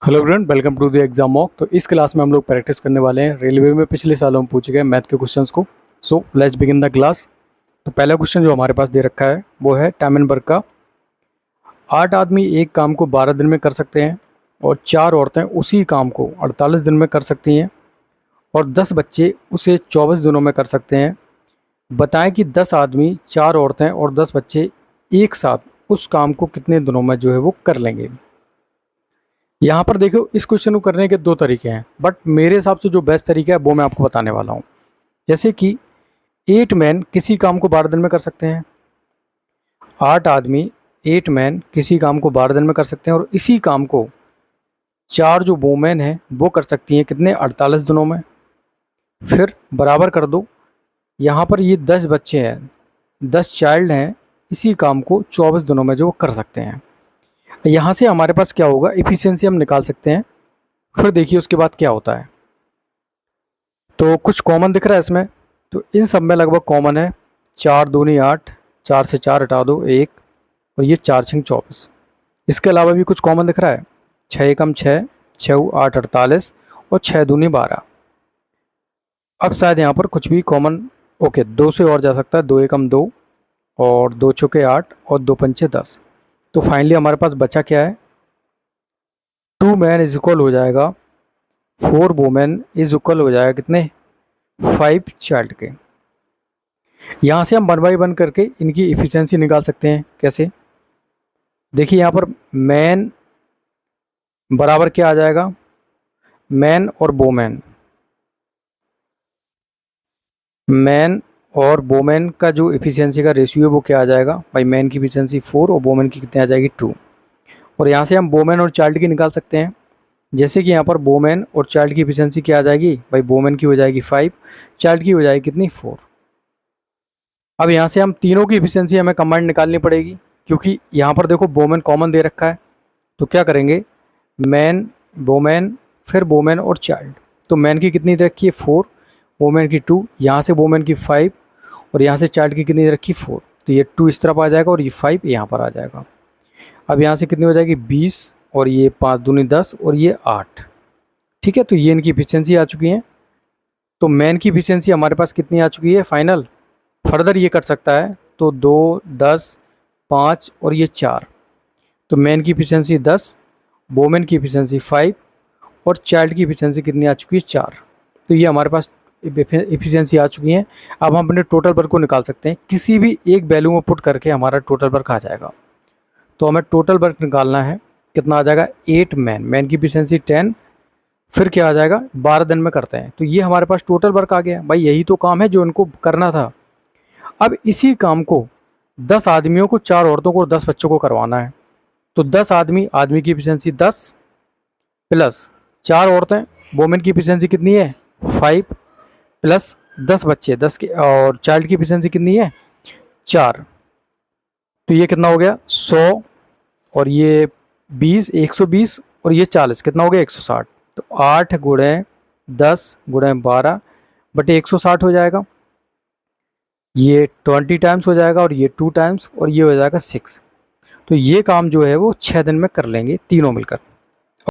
Hello everyone, welcome to the exam mock. तो इस class में हम लोग प्रैक्टिस करने वाले हैं रेलवे में पिछले सालों में पूछे गए मैथ के क्वेश्चंस को। So let's begin the class. तो पहला क्वेश्चन जो हमारे पास दे रखा है वो है टैमनबर्ग का। 8 आदमी एक काम को 12 दिन में कर सकते हैं और 4 औरतें उसी काम को 48 दिन में कर सकती हैं और 10 बच्चे उसे 24 दिनों में कर सकते हैं। बताएं कि 10 आदमी, 4 औरतें और 10 बच्चे एक साथ उस काम को कितने दिनों में जो है वो कर लेंगे। यहाँ पर देखो, इस क्वेश्चन को करने के 2 तरीके हैं, बट मेरे हिसाब से जो बेस्ट तरीका है वो मैं आपको बताने वाला हूँ। जैसे कि 8 मैन किसी काम को 12 दिन में कर सकते हैं। 8 आदमी 8 मैन किसी काम को 12 दिन में कर सकते हैं और इसी काम को 4 जो वोमेन हैं वो कर सकती हैं कितने, 48 दिनों में। फिर बराबर कर दो, यहाँ पर ये 10 बच्चे हैं, 10 चाइल्ड हैं, इसी काम को 24 दिनों में जो कर सकते हैं। यहाँ से हमारे पास क्या होगा, इफ़िशियंसी हम निकाल सकते हैं। फिर देखिए उसके बाद क्या होता है। तो कुछ कॉमन दिख रहा है इसमें, तो इन सब में लगभग कॉमन है। 4 दूनी 8, 4 से 4 हटा दो 1, और ये 4 6 24। इसके अलावा भी कुछ कॉमन दिख रहा है। 6 एकम 6, 6 8 48 और 6 दूनी 12। अब शायद यहाँ पर कुछ भी कॉमन, ओके 2 से और जा सकता है। 2 एकम 2 और 2 चौके 8 और 2 पंचे 10। तो फाइनली हमारे पास बचा क्या है, 2 मैन इज इक्वल हो जाएगा 4 वोमेन इज इक्वल हो जाएगा कितने, 5 चाइल्ड के। यहाँ से हम 1 बाई 1 करके इनकी इफ़िशियंसी निकाल सकते हैं। कैसे, देखिए यहाँ पर मैन बराबर क्या आ जाएगा, मैन और वोमेन, मैन और वोमेन का जो इफ़िशियंसी का रेशियो है वो क्या आ जाएगा भाई, मैन की इफ़िशियंसी 4 और वोमेन की कितनी आ जाएगी 2। और यहाँ से हम वोमेन और चाइल्ड की निकाल सकते हैं। जैसे कि यहाँ पर वोमेन और चाइल्ड की इफिशियंसी क्या आ जाएगी भाई, वोमेन की हो जाएगी 5, चाइल्ड की हो जाएगी कितनी 4। अब यहाँ से हम तीनों की इफिशियंसी हमें कंबाइंड निकालनी पड़ेगी, क्योंकि यहाँ पर देखो वोमेन कॉमन दे रखा है। तो क्या करेंगे, मैन वोमेन फिर वोमेन और चाइल्ड। तो मैन की कितनी दे रखी है 4, वोमेन की 2, यहाँ से वोमेन की 5 और यहाँ से चाइल्ड की कितनी दे रखी 4। तो ये 2 इस तरफ आ जाएगा और ये 5 यहाँ पर आ जाएगा। अब यहाँ से कितनी हो जाएगी 20 और ये 5 दूनी 10 और ये 8। ठीक है, तो ये इनकी इफिशियंसी आ चुकी है। तो मैन की इफिशियंसी हमारे पास कितनी आ चुकी है फाइनल। फर्दर ये कर सकता है, तो 2 10 5 और ये 4। तो मैन की इफिशियंसी 10, वोमेन की इफिशियंसी 5 और चाइल्ड की इफिशियंसी कितनी आ चुकी है 4। तो ये हमारे पास इफिशियंसी आ चुकी है। अब हम अपने टोटल वर्क को निकाल सकते हैं, किसी भी एक वैल्यू में पुट करके हमारा टोटल वर्क आ जाएगा। तो हमें टोटल वर्क निकालना है, कितना आ जाएगा 8 मैन, मैन की इफिशियंसी 10, फिर क्या आ जाएगा 12 दिन में करते हैं। तो ये हमारे पास टोटल वर्क आ गया भाई, यही तो काम है जो इनको करना था। अब इसी काम को 10 आदमियों को, 4 औरतों को और 10 बच्चों को करवाना है। तो 10 आदमी, आदमी की इफिशियंसी 10 प्लस 4 औरतें, वोमेन की इफिशियंसी कितनी है 5 प्लस 10 बच्चे 10 के, और चाइल्ड की इफिशियंसी कितनी है 4। तो ये कितना हो गया 100 और ये 20, 120 और ये 40, कितना हो गया 160। तो 8 गुणे 10 गुणे 12 बटे 160 हो जाएगा। ये 20 टाइम्स हो जाएगा और ये 2 टाइम्स और ये हो जाएगा 6। तो ये काम जो है वो 6 दिन में कर लेंगे तीनों मिलकर।